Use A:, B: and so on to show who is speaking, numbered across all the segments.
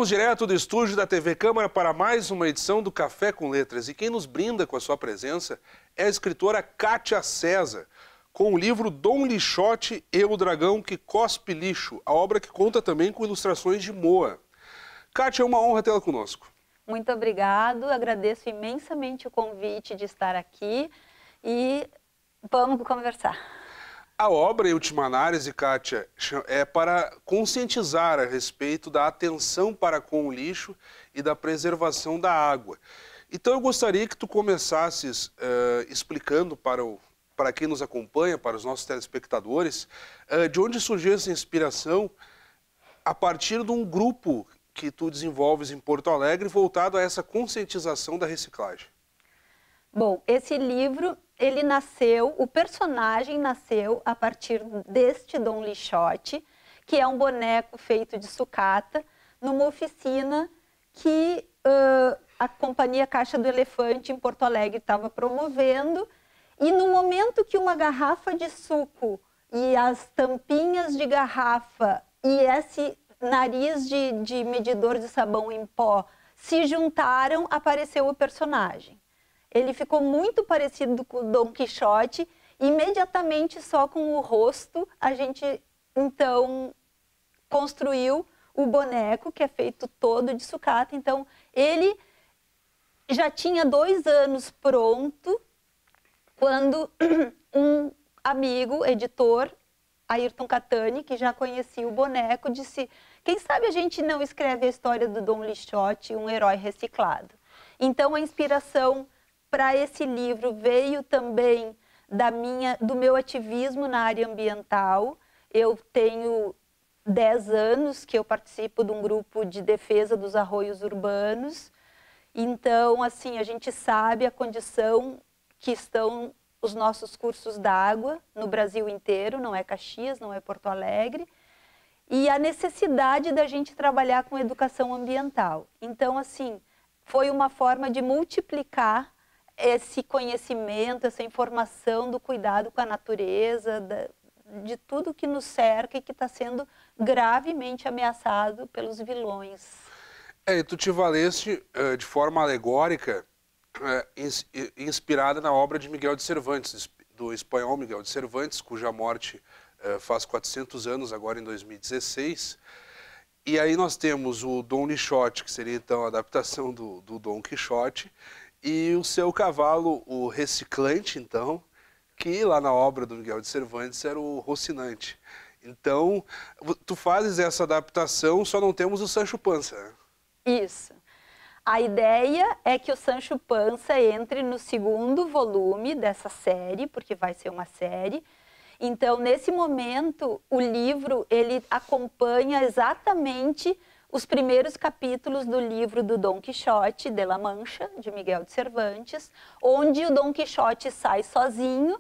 A: Estamos direto do estúdio da TV Câmara para mais uma edição do Café com Letras. E quem nos brinda com a sua presença é a escritora Kátia César, com o livro Dom Quixote e o Dragão que Cospe Lixo, a obra que conta também com ilustrações de Moa. Kátia, é uma honra tê-la conosco.
B: Muito obrigado, agradeço imensamente o convite de estar aqui e vamos conversar.
A: A obra, em última análise, Kátia, é para conscientizar a respeito da atenção para com o lixo e da preservação da água. Então eu gostaria que tu começasses explicando para quem nos acompanha, para os nossos telespectadores, de onde surgiu essa inspiração a partir de um grupo que tu desenvolves em Porto Alegre voltado a essa conscientização da reciclagem.
B: Bom, esse livro, ele nasceu, o personagem nasceu a partir deste Dom Quixote, que é um boneco feito de sucata, numa oficina que a Companhia Caixa do Elefante em Porto Alegre estava promovendo, e no momento que uma garrafa de suco e as tampinhas de garrafa e esse nariz de medidor de sabão em pó se juntaram, apareceu o personagem. Ele ficou muito parecido com o Dom Quixote, e imediatamente só com o rosto a gente então construiu o boneco, que é feito todo de sucata. Então ele já tinha 2 anos pronto quando um amigo, editor, Ayrton Catani, que já conhecia o boneco, disse: quem sabe a gente não escreve a história do Dom Quixote, um herói reciclado. Então a inspiração para esse livro veio também do meu ativismo na área ambiental. Eu tenho 10 anos que eu participo de um grupo de defesa dos arroios urbanos. Então, assim, a gente sabe a condição que estão os nossos cursos d'água no Brasil inteiro, não é Caxias, não é Porto Alegre, e a necessidade da gente trabalhar com educação ambiental. Então, assim, foi uma forma de multiplicar esse conhecimento, essa informação do cuidado com a natureza, de tudo que nos cerca e que está sendo gravemente ameaçado pelos vilões.
A: E tu te valeste de forma alegórica, inspirada na obra de Miguel de Cervantes, do espanhol Miguel de Cervantes, cuja morte faz 400 anos, agora em 2016. E aí nós temos o Dom Quixote, que seria então a adaptação do Dom Quixote, e o seu cavalo, o Reciclante, então, que lá na obra do Miguel de Cervantes era o Rocinante. Então, tu fazes essa adaptação, só não temos o Sancho Panza.
B: Isso. A ideia é que o Sancho Panza entre no 2º volume dessa série, porque vai ser uma série. Então, nesse momento, o livro ele acompanha exatamente os primeiros capítulos do livro do Dom Quixote de La Mancha, de Miguel de Cervantes, onde o Dom Quixote sai sozinho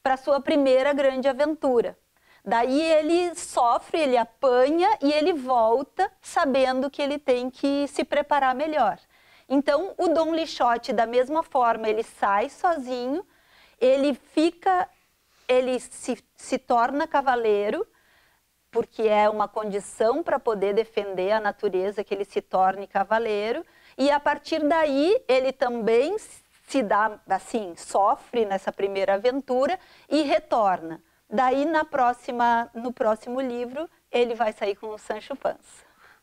B: para sua primeira grande aventura. Daí ele sofre, ele apanha e ele volta sabendo que ele tem que se preparar melhor. Então, o Dom Quixote, da mesma forma, ele sai sozinho, ele se torna cavaleiro, porque é uma condição para poder defender a natureza que ele se torne cavaleiro, e a partir daí ele também se dá, assim, sofre nessa primeira aventura e retorna. Daí no próximo livro ele vai sair com o Sancho Panza.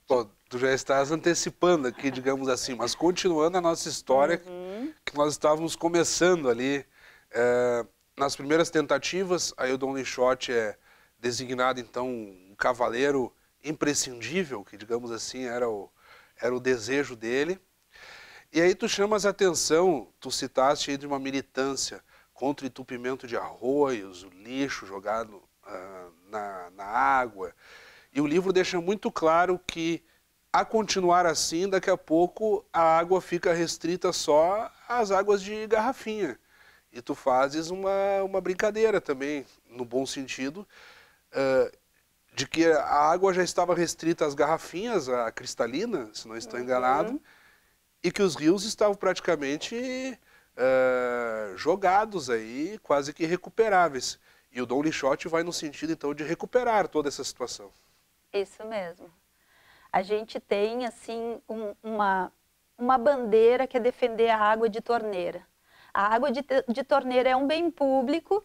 A: Bom, tu já estás antecipando aqui, digamos assim, mas continuando a nossa história, que nós estávamos começando ali, nas primeiras tentativas, aí o Dom Quixote é designado então um cavaleiro imprescindível, que digamos assim era o desejo dele. E aí tu chamas a atenção, tu citaste aí de uma militância contra o entupimento de arroios, o lixo jogado na água. E o livro deixa muito claro que, a continuar assim, daqui a pouco a água fica restrita só às águas de garrafinha. E tu fazes uma brincadeira também, no bom sentido, de que a água já estava restrita às garrafinhas, a cristalina, se não estou enganado, e que os rios estavam praticamente jogados aí, quase que irrecuperáveis. E o Dom Quixote vai no sentido, então, de recuperar toda essa situação.
B: Isso mesmo. a gente tem assim uma bandeira que é defender a água de torneira. A água de torneira é um bem público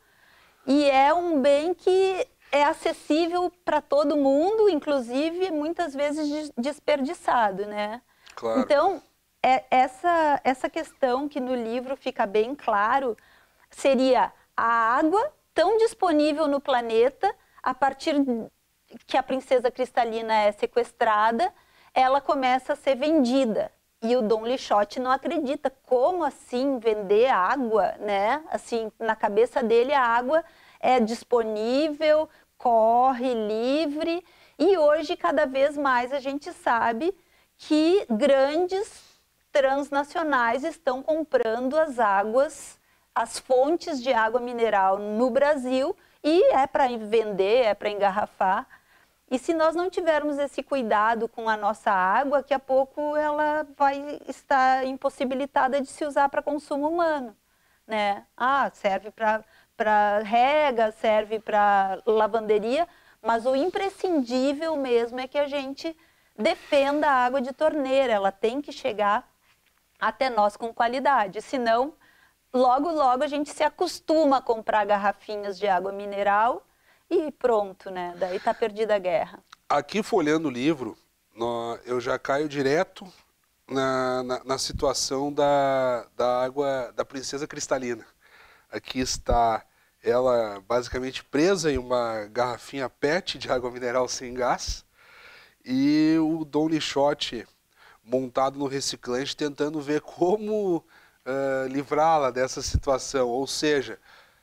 B: e é um bem que é acessível para todo mundo, inclusive muitas vezes desperdiçado, né?
A: Claro.
B: Então, essa questão que no livro fica bem claro seria a água tão disponível no planeta, a partir que a princesa cristalina é sequestrada, ela começa a ser vendida. E o Dom Lixote não acredita. Como assim vender água, né? Assim, na cabeça dele a água é disponível, corre livre. E hoje, cada vez mais, a gente sabe que grandes transnacionais estão comprando as águas, as fontes de água mineral no Brasil, e é para vender, é para engarrafar. E se nós não tivermos esse cuidado com a nossa água, daqui a pouco ela vai estar impossibilitada de se usar para consumo humano, né? Serve para rega, serve para lavanderia, mas o imprescindível mesmo é que a gente defenda a água de torneira. Ela tem que chegar até nós com qualidade, senão logo, logo a gente se acostuma a comprar garrafinhas de água mineral e pronto, né? Daí tá perdida a guerra.
A: Aqui, folheando o livro, eu já caio direto na situação da água da princesa cristalina. Aqui está ela basicamente presa em uma garrafinha PET de água mineral sem gás e o Dom Lixote montado no reciclante tentando ver como livrá-la dessa situação. Ou seja,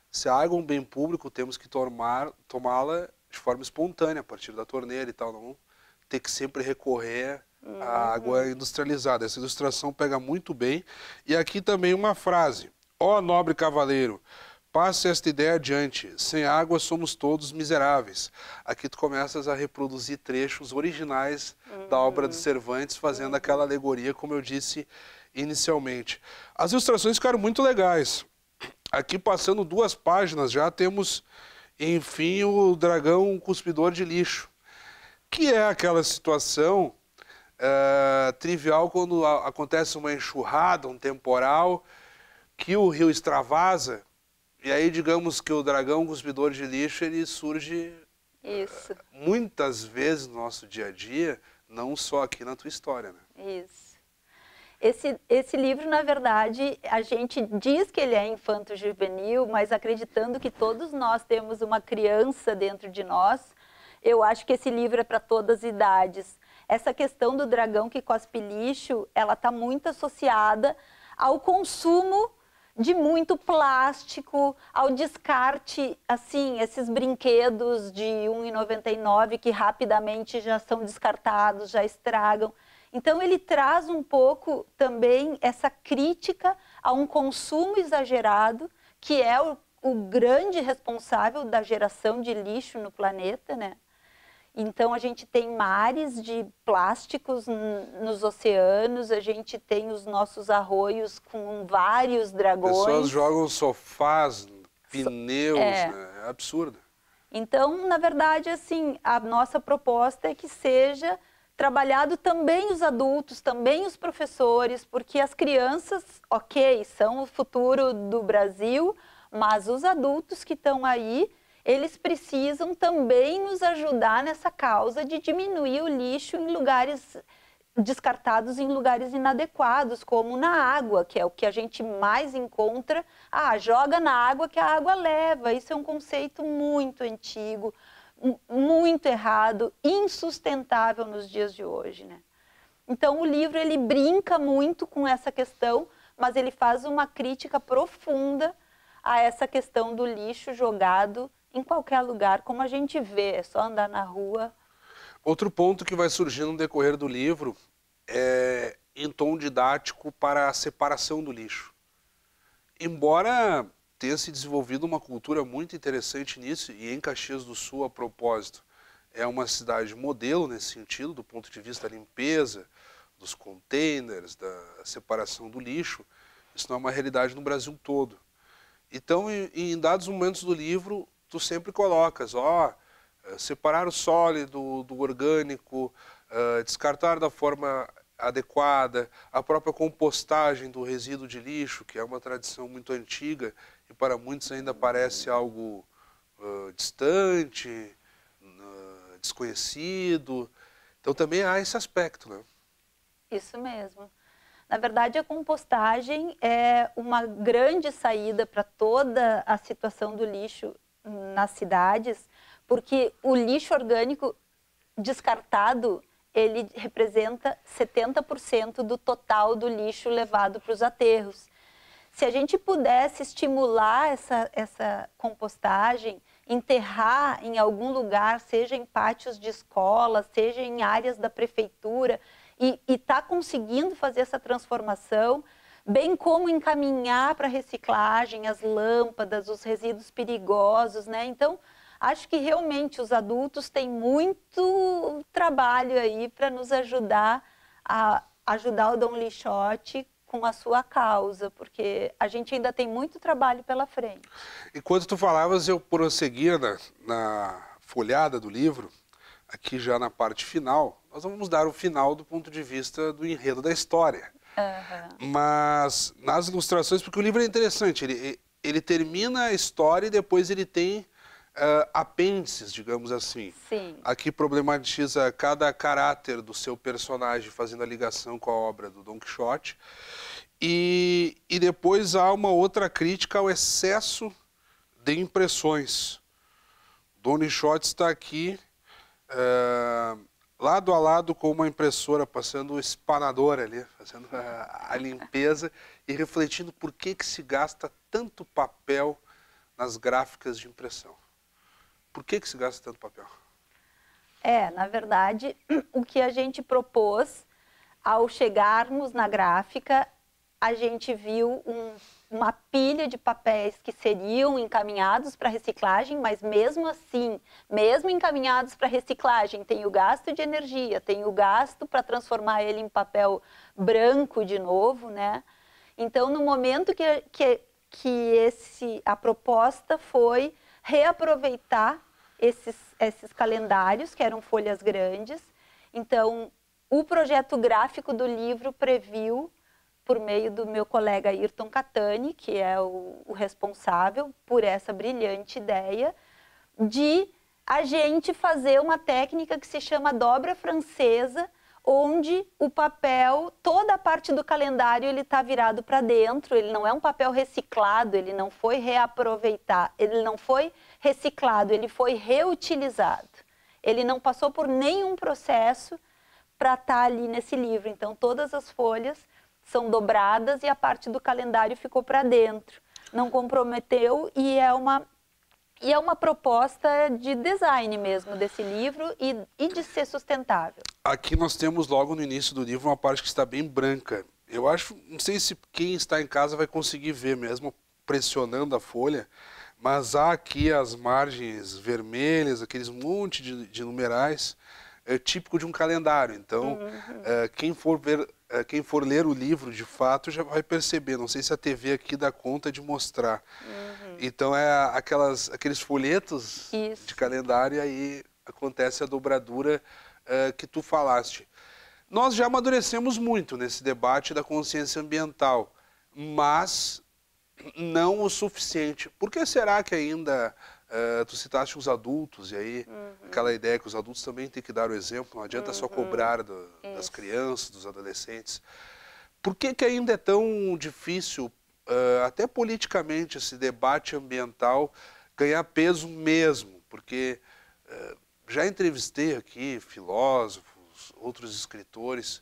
A: se a água é um bem público, temos que tomá-la de forma espontânea, a partir da torneira e tal, não ter que sempre recorrer à água industrializada. Essa ilustração pega muito bem. E aqui também uma frase: ó nobre cavaleiro, passe esta ideia adiante, sem água somos todos miseráveis. Aqui tu começas a reproduzir trechos originais da obra de Cervantes, fazendo aquela alegoria, como eu disse inicialmente. As ilustrações ficaram muito legais. Aqui, passando 2 páginas, já temos, enfim, o dragão cuspidor de lixo, que é aquela situação trivial quando acontece uma enxurrada, um temporal, que o rio extravasa, e aí digamos que o dragão cuspidor de lixo ele surge muitas vezes no nosso dia a dia, não só aqui na tua história, né?
B: Isso. Esse livro, na verdade, a gente diz que ele é infanto-juvenil, mas acreditando que todos nós temos uma criança dentro de nós, eu acho que esse livro é para todas as idades. Essa questão do dragão que cospe lixo, ela está muito associada ao consumo de muito plástico, ao descarte, assim, esses brinquedos de R$ 1,99 que rapidamente já são descartados, já estragam. Então, ele traz um pouco também essa crítica a um consumo exagerado, que é o grande responsável da geração de lixo no planeta, né? Então, a gente tem mares de plásticos nos oceanos, a gente tem os nossos arroios com vários dragões.
A: As pessoas jogam sofás, pneus, né? É absurdo.
B: Então, na verdade, assim, a nossa proposta é que seja trabalhado também os adultos, também os professores, porque as crianças, ok, são o futuro do Brasil, mas os adultos que estão aí, eles precisam também nos ajudar nessa causa de diminuir o lixo em lugares descartados, em lugares inadequados, como na água, que é o que a gente mais encontra. Joga na água que a água leva. Isso é um conceito muito antigo, muito errado, insustentável nos dias de hoje, né? Então o livro ele brinca muito com essa questão, mas ele faz uma crítica profunda a essa questão do lixo jogado em qualquer lugar, como a gente vê, é só andar na rua.
A: Outro ponto que vai surgindo no decorrer do livro é em tom didático para a separação do lixo. Embora tenha se desenvolvido uma cultura muito interessante nisso, e em Caxias do Sul, a propósito, é uma cidade modelo nesse sentido, do ponto de vista da limpeza, dos containers, da separação do lixo, isso não é uma realidade no Brasil todo. Então, em dados momentos do livro, tu sempre colocas, separar o sólido do orgânico, descartar da forma adequada, a própria compostagem do resíduo de lixo, que é uma tradição muito antiga e para muitos ainda parece algo distante, desconhecido. Então também há esse aspecto, né?
B: Isso mesmo. Na verdade, a compostagem é uma grande saída para toda a situação do lixo nas cidades, porque o lixo orgânico descartado, ele representa 70% do total do lixo levado para os aterros. Se a gente pudesse estimular essa compostagem, enterrar em algum lugar, seja em pátios de escola, seja em áreas da prefeitura, e está conseguindo fazer essa transformação, bem como encaminhar para a reciclagem as lâmpadas, os resíduos perigosos, né? Então, acho que realmente os adultos têm muito trabalho aí para nos ajudar a ajudar o Dom Lixote com a sua causa, porque a gente ainda tem muito trabalho pela frente.
A: Enquanto tu falavas, eu prosseguia na folhada do livro, aqui já na parte final. Nós vamos dar o final do ponto de vista do enredo da história. Mas nas ilustrações, porque o livro é interessante, ele termina a história e depois ele tem apêndices, digamos assim.
B: Sim.
A: Aqui problematiza cada caráter do seu personagem, fazendo a ligação com a obra do Dom Quixote. E depois há uma outra crítica ao excesso de impressões. Dom Quixote está aqui lado a lado com uma impressora, passando o espanador ali, fazendo a limpeza e refletindo por que se gasta tanto papel nas gráficas de impressão. Por que se gasta tanto papel?
B: Na verdade, o que a gente propôs ao chegarmos na gráfica, a gente viu uma pilha de papéis que seriam encaminhados para reciclagem, mas mesmo assim, mesmo encaminhados para reciclagem, tem o gasto de energia, tem o gasto para transformar ele em papel branco de novo, né? Então, no momento que a proposta foi reaproveitar esses calendários, que eram folhas grandes, então o projeto gráfico do livro previu, por meio do meu colega Ayrton Catani, que é o responsável por essa brilhante ideia, de a gente fazer uma técnica que se chama dobra francesa, onde o papel, toda a parte do calendário, ele está virado para dentro, ele não é um papel reciclado, ele não foi reaproveitado, ele não foi reciclado, ele foi reutilizado. Ele não passou por nenhum processo para estar ali nesse livro. Então, todas as folhas são dobradas e a parte do calendário ficou para dentro. Não comprometeu e é uma proposta de design mesmo desse livro e de ser sustentável.
A: Aqui nós temos logo no início do livro uma parte que está bem branca. Eu acho, não sei se quem está em casa vai conseguir ver mesmo pressionando a folha, mas há aqui as margens vermelhas, aqueles monte de numerais, típico de um calendário. Então, quem for ler o livro, de fato, já vai perceber. Não sei se a TV aqui dá conta de mostrar. Então, aqueles folhetos de calendário, e aí acontece a dobradura que tu falaste. Nós já amadurecemos muito nesse debate da consciência ambiental, mas não o suficiente. Por que será que ainda... tu citaste os adultos, e aí aquela ideia que os adultos também têm que dar o exemplo, não adianta só cobrar das crianças, dos adolescentes. Por que ainda é tão difícil, até politicamente, esse debate ambiental ganhar peso mesmo? Porque já entrevistei aqui filósofos, outros escritores,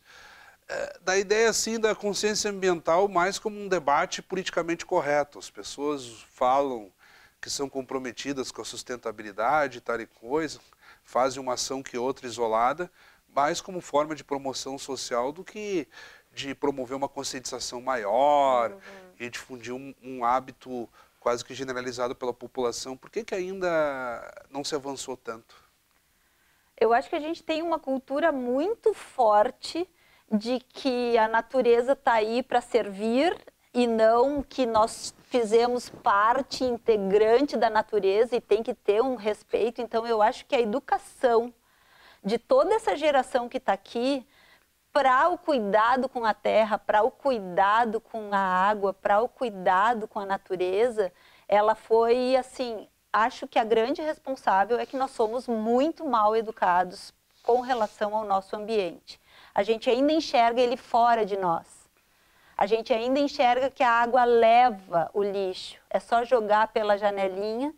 A: da ideia assim da consciência ambiental mais como um debate politicamente correto. As pessoas falam que são comprometidas com a sustentabilidade, tal e coisa, fazem uma ação que outra isolada, mais como forma de promoção social do que de promover uma conscientização maior e difundir um hábito quase que generalizado pela população. Por que ainda não se avançou tanto?
B: Eu acho que a gente tem uma cultura muito forte de que a natureza está aí para servir e não que nós fizemos parte integrante da natureza e tem que ter um respeito. Então, eu acho que a educação de toda essa geração que está aqui, para o cuidado com a terra, para o cuidado com a água, para o cuidado com a natureza, ela foi assim, acho que a grande responsável é que nós somos muito mal educados com relação ao nosso ambiente. A gente ainda enxerga ele fora de nós. A gente ainda enxerga que a água leva o lixo. É só jogar pela janelinha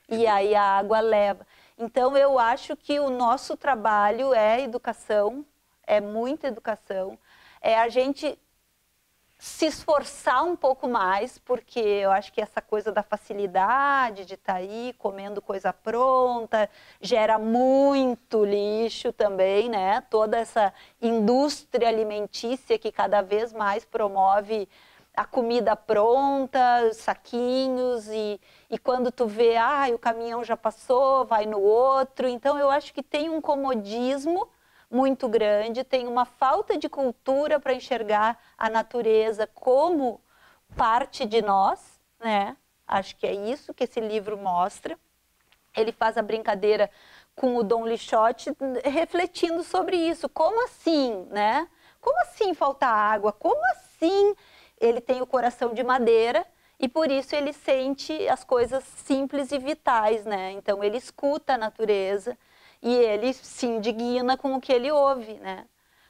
B: e aí a água leva. Então eu acho que o nosso trabalho é educação, é muita educação, é a gente se esforçar um pouco mais, porque eu acho que essa coisa da facilidade de estar aí comendo coisa pronta gera muito lixo também, né? Toda essa indústria alimentícia que cada vez mais promove a comida pronta, saquinhos, e quando tu vê, o caminhão já passou, vai no outro. Então eu acho que tem um comodismo muito grande, tem uma falta de cultura para enxergar a natureza como parte de nós, né? Acho que é isso que esse livro mostra. Ele faz a brincadeira com o Dom Lixote, refletindo sobre isso. Como assim, né? Como assim falta água? Como assim ele tem o coração de madeira e por isso ele sente as coisas simples e vitais, né? Então ele escuta a natureza e ele se indigna com o que ele ouve, né?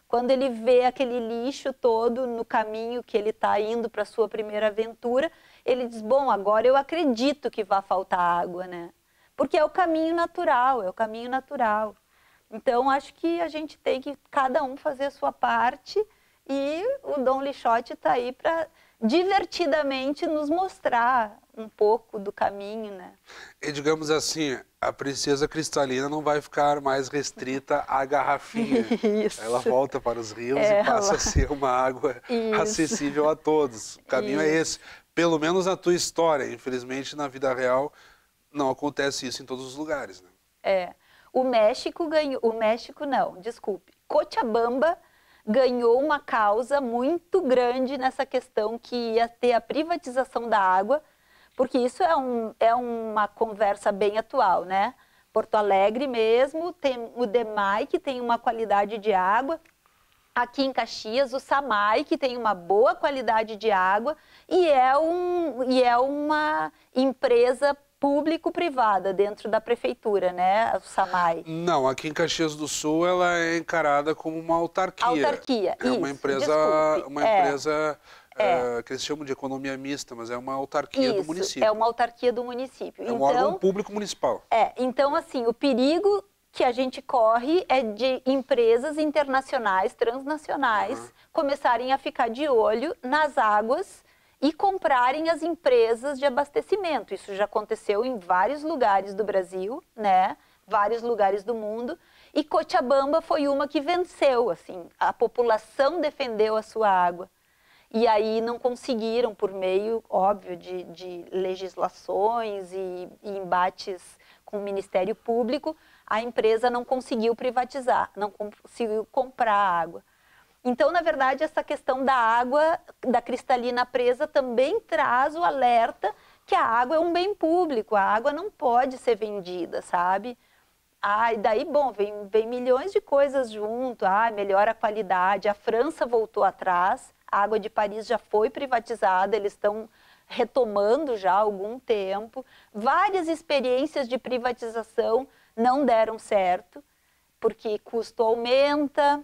B: Quando ele vê aquele lixo todo no caminho que ele está indo para a sua primeira aventura, ele diz, bom, agora eu acredito que vai faltar água, né? Porque é o caminho natural, é o caminho natural. Então, acho que a gente tem que, cada um, fazer a sua parte e o Dom Lixote está aí para divertidamente nos mostrar um pouco do caminho, né?
A: E digamos assim, a princesa cristalina não vai ficar mais restrita à garrafinha.
B: Isso.
A: Ela volta para os rios e passa a ser uma água acessível a todos. O caminho é esse. Pelo menos na tua história. Infelizmente, na vida real, não acontece isso em todos os lugares, né?
B: O México ganhou... O México não, desculpe. Cochabamba ganhou uma causa muito grande nessa questão que ia ter a privatização da água, porque isso é uma conversa bem atual, né? Porto Alegre mesmo tem o DEMAI, que tem uma qualidade de água. Aqui em Caxias, o SAMAI, que tem uma boa qualidade de água, e é uma empresa público-privada dentro da prefeitura, né? O SAMAI.
A: Não, aqui em Caxias do Sul ela é encarada como uma autarquia.
B: Autarquia,
A: é uma empresa,
B: desculpe.
A: uma empresa que eles chamam de economia mista, mas é uma autarquia do município.
B: É uma autarquia do município.
A: É um órgão público municipal.
B: Então assim, o perigo que a gente corre é de empresas internacionais, transnacionais, começarem a ficar de olho nas águas e comprarem as empresas de abastecimento. Isso já aconteceu em vários lugares do Brasil, né? Vários lugares do mundo. E Cochabamba foi uma que venceu, assim. A população defendeu a sua água. E aí não conseguiram, por meio, óbvio, de legislações e embates com o Ministério Público, a empresa não conseguiu privatizar, não conseguiu comprar água. Então, na verdade, essa questão da água, da cristalina presa, também traz o alerta que a água é um bem público, a água não pode ser vendida, sabe? E daí, bom, vem milhões de coisas junto, melhora a qualidade, a França voltou atrás, a água de Paris já foi privatizada, eles estão retomando já há algum tempo, várias experiências de privatização não deram certo, porque custo aumenta,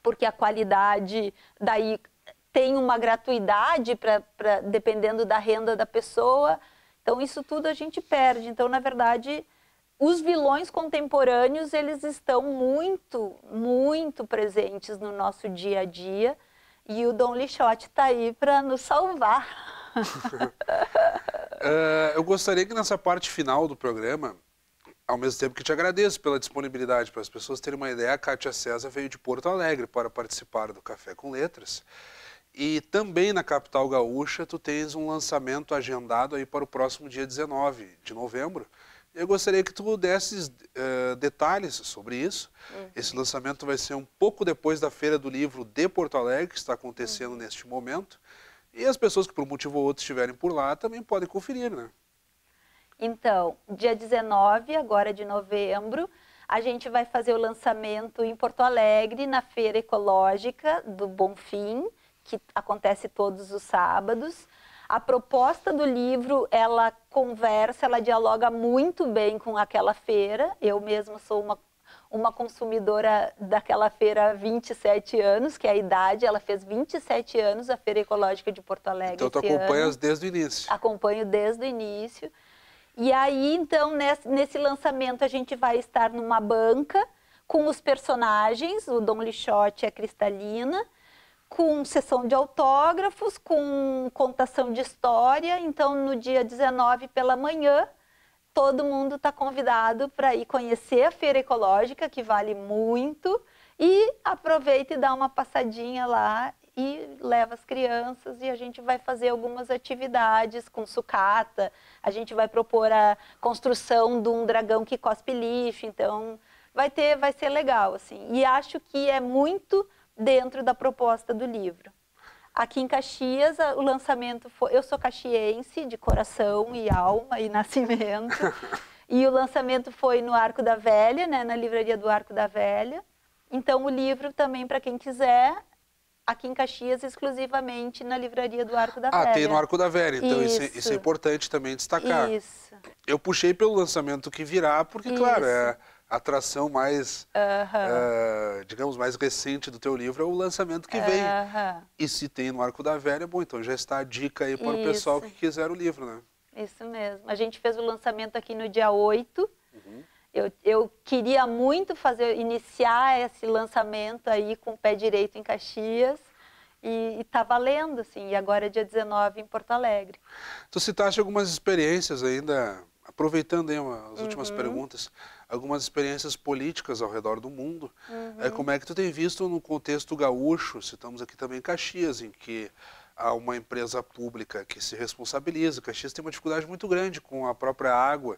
B: porque a qualidade, daí tem uma gratuidade dependendo da renda da pessoa, então isso tudo a gente perde. Então, na verdade, os vilões contemporâneos, eles estão muito, muito presentes no nosso dia a dia, e o Dom Lixote está aí para nos salvar.
A: Eu gostaria que nessa parte final do programa, ao mesmo tempo que te agradeço pela disponibilidade, para as pessoas terem uma ideia, a Kátia César veio de Porto Alegre para participar do Café com Letras. E também na capital gaúcha, tu tens um lançamento agendado aí para o próximo dia 19 de novembro. Eu gostaria que tu desses detalhes sobre isso. Esse lançamento vai ser um pouco depois da Feira do Livro de Porto Alegre, que está acontecendo neste momento. E as pessoas que por um motivo ou outro estiverem por lá também podem conferir, né?
B: Então, dia 19, agora de novembro, A gente vai fazer o lançamento em Porto Alegre, na Feira Ecológica do Bonfim, que acontece todos os sábados. A proposta do livro, ela conversa, ela dialoga muito bem com aquela feira. Eu mesma sou uma consumidora daquela feira há 27 anos, que é a idade. Ela fez 27 anos, a Feira Ecológica de Porto Alegre.
A: Então, tu acompanhas desde o início.
B: Acompanho desde o início. E aí, então, nesse lançamento, a gente vai estar numa banca com os personagens, o Dom Lixote e a Cristalina, com sessão de autógrafos, com contação de história. Então, no dia 19 pela manhã, todo mundo está convidado para ir conhecer a Feira Ecológica, que vale muito, e aproveita e dá uma passadinha lá e leva as crianças, e a gente vai fazer algumas atividades com sucata. A gente vai propor a construção de um dragão que cospe lixo, então vai ser legal, assim. E acho que é muito dentro da proposta do livro. Aqui em Caxias, o lançamento foi... Eu sou caxiense de coração e alma e nascimento. E o lançamento foi no Arco da Velha, né, na livraria do Arco da Velha. Então, o livro também, para quem quiser, aqui em Caxias, exclusivamente na livraria do Arco da Velha.
A: Ah, tem no Arco da Velha, então isso é importante também destacar.
B: Isso.
A: Eu puxei pelo lançamento que virá, porque, claro, é a atração mais, digamos, mais recente do teu livro, é o lançamento que vem. E se tem no Arco da Velha, bom, então já está a dica aí para o pessoal que quiser o livro, né?
B: Isso mesmo. A gente fez o lançamento aqui no dia 8. Eu queria muito iniciar esse lançamento aí com o pé direito em Caxias. E está valendo, assim. E agora é dia 19 em Porto Alegre.
A: Tu citaste algumas experiências ainda, aproveitando aí as últimas perguntas, algumas experiências políticas ao redor do mundo. Como é que tu tem visto no contexto gaúcho, citamos aqui também Caxias, em que há uma empresa pública que se responsabiliza. Caxias tem uma dificuldade muito grande com a própria água.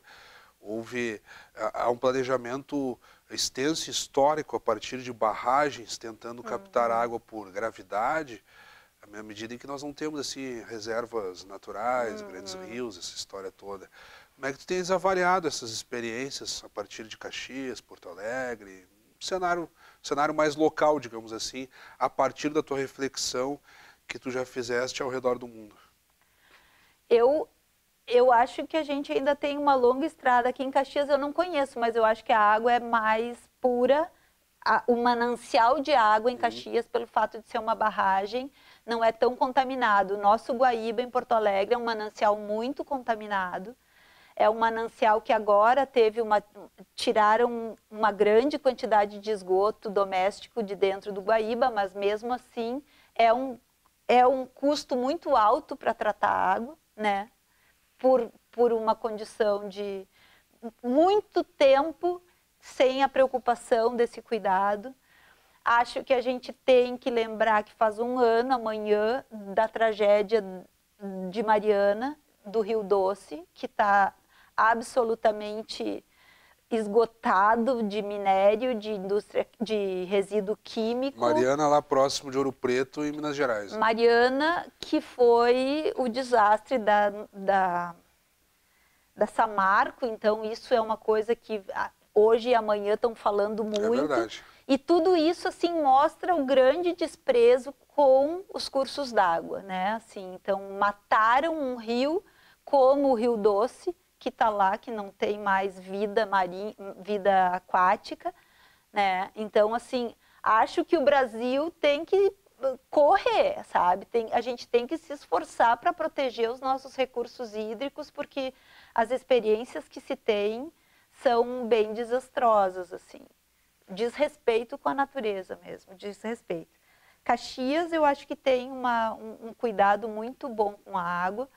A: Há um planejamento extenso e histórico a partir de barragens, tentando captar água por gravidade, à medida em que nós não temos assim, reservas naturais, grandes rios, essa história toda. Como é que tu tens avaliado essas experiências a partir de Caxias, Porto Alegre, cenário mais local, digamos assim, a partir da tua reflexão que tu já fizeste ao redor do mundo?
B: Eu acho que a gente ainda tem uma longa estrada. Aqui em Caxias eu não conheço, mas eu acho que a água é mais pura. O manancial de água em Caxias, pelo fato de ser uma barragem, não é tão contaminado. O nosso Guaíba, em Porto Alegre, é um manancial muito contaminado. É um manancial que agora tiraram uma grande quantidade de esgoto doméstico de dentro do Guaíba, mas mesmo assim é um custo muito alto para tratar a água, né? Por uma condição de muito tempo sem a preocupação desse cuidado. Acho que a gente tem que lembrar que faz um ano amanhã da tragédia de Mariana, do Rio Doce, que está absolutamente esgotado de minério, de indústria, de resíduo químico.
A: Mariana, lá próximo de Ouro Preto, em Minas Gerais.
B: Mariana, que foi o desastre da Samarco, então isso é uma coisa que hoje e amanhã estão falando muito.
A: É verdade.
B: E tudo isso assim mostra o grande desprezo com os cursos d'água, né? Assim, então mataram um rio como o Rio Doce, que está lá, que não tem mais vida marinha, vida aquática, né? Então, assim, acho que o Brasil tem que correr, sabe? A gente tem que se esforçar para proteger os nossos recursos hídricos, porque as experiências que se tem são bem desastrosas, assim. Desrespeito com a natureza mesmo, desrespeito. Caxias, eu acho que tem um cuidado muito bom com a água.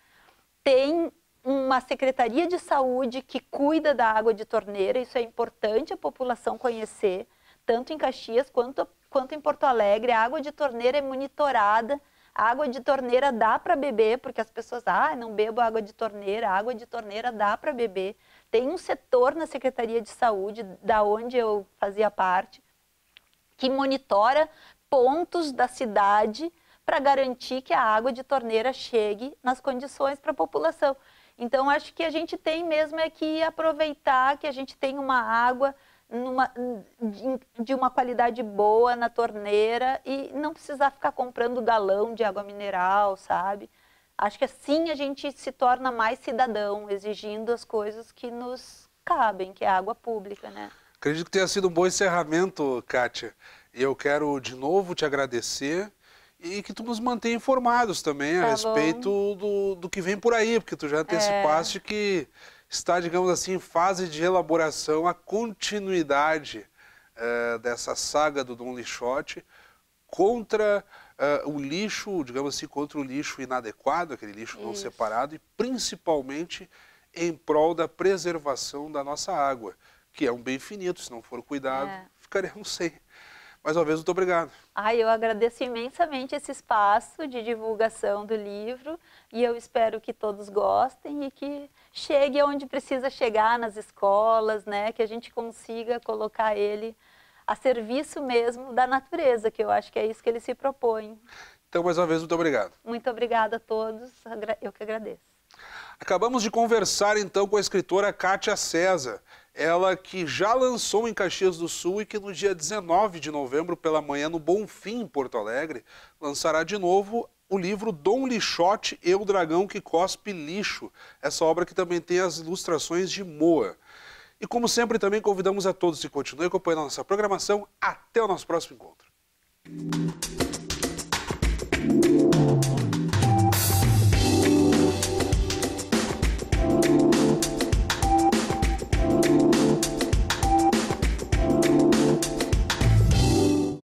B: Tem uma Secretaria de Saúde que cuida da água de torneira, isso é importante a população conhecer, tanto em Caxias quanto em Porto Alegre. A água de torneira é monitorada, a água de torneira dá para beber, porque as pessoas, não bebo água de torneira, a água de torneira dá para beber. Tem um setor na Secretaria de Saúde, da onde eu fazia parte, que monitora pontos da cidade para garantir que a água de torneira chegue nas condições para a população. Então, acho que a gente tem mesmo que aproveitar que a gente tem uma água de uma qualidade boa na torneira e não precisar ficar comprando galão de água mineral, sabe? Acho que assim a gente se torna mais cidadão, exigindo as coisas que nos cabem, que é a água pública, né?
A: Acredito que tenha sido um bom encerramento, Kátia. E eu quero de novo te agradecer e que tu nos mantenha informados também a respeito do que vem por aí, porque tu já antecipaste que está, digamos assim, em fase de elaboração a continuidade dessa saga do Dom Lixote contra o lixo, digamos assim, contra o lixo inadequado, aquele lixo não separado, e principalmente em prol da preservação da nossa água, que é um bem finito, se não for cuidado, ficaremos sem. Mais uma vez, muito obrigado.
B: Eu agradeço imensamente esse espaço de divulgação do livro e eu espero que todos gostem e que chegue onde precisa chegar, nas escolas, né? Que a gente consiga colocar ele a serviço mesmo da natureza, que eu acho que é isso que ele se propõe.
A: Então, mais uma vez, muito obrigado.
B: Muito obrigada a todos, eu que agradeço.
A: Acabamos de conversar então com a escritora Kátia César, ela que já lançou em Caxias do Sul e que no dia 19 de novembro, pela manhã, no Bonfim, em Porto Alegre, lançará de novo o livro Dom Lixote e o Dragão que Cospe Lixo, essa obra que também tem as ilustrações de Moa. E como sempre, também convidamos a todos que continuem acompanhando a nossa programação. Até o nosso próximo encontro.